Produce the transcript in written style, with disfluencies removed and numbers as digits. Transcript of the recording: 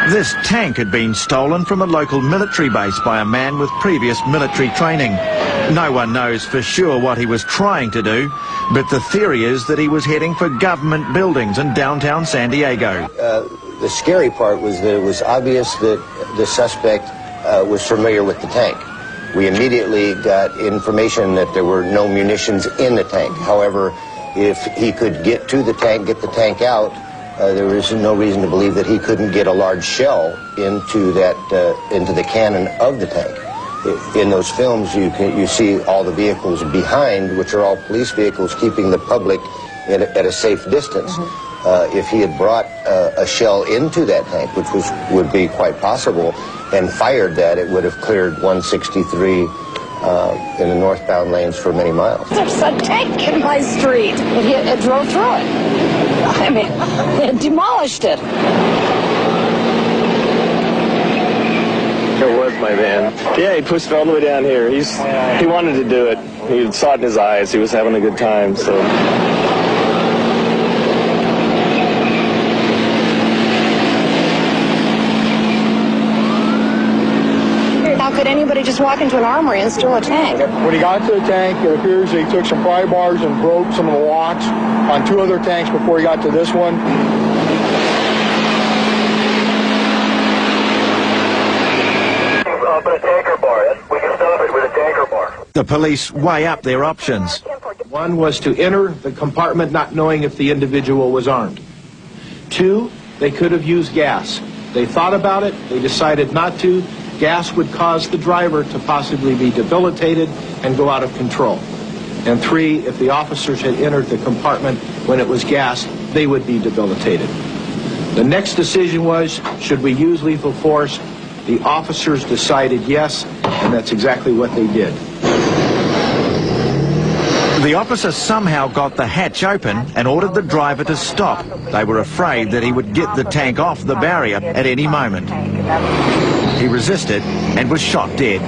This tank had been stolen from a local military base by a man with previous military training. No one knows for sure what he was trying to do, but the theory is that he was heading for government buildings in downtown San Diego. The scary part was that it was obvious that the suspect was familiar with the tank. We immediately got information that there were no munitions in the tank. However, if he could get to the tank, get the tank out, there was no reason to believe that he couldn't get a large shell into the cannon of the tank. In those films, you see all the vehicles behind, which are all police vehicles, keeping the public at a safe distance. If he had brought a shell into that tank, which would be quite possible, and fired that, it would have cleared 163 in the northbound lanes for many miles. There's a tank in my street. It drove through it. I mean, it demolished it. It was my van. Yeah, he pushed it all the way down here. He wanted to do it. He saw it in his eyes. He was having a good time, so... How could anybody just walk into an armory and steal a tank? When he got to the tank, it appears he took some pry bars and broke some of the locks on 2 other tanks before he got to this one. Put a tanker bar. We can stop it with a tanker bar. The police weigh up their options. One was to enter the compartment not knowing if the individual was armed. 2, they could have used gas. They thought about it. They decided not to. Gas would cause the driver to possibly be debilitated and go out of control. And 3, if the officers had entered the compartment when it was gassed, they would be debilitated. The next decision was, should we use lethal force? The officers decided yes, and that's exactly what they did. The officer somehow got the hatch open and ordered the driver to stop. They were afraid that he would get the tank off the barrier at any moment. He resisted and was shot dead.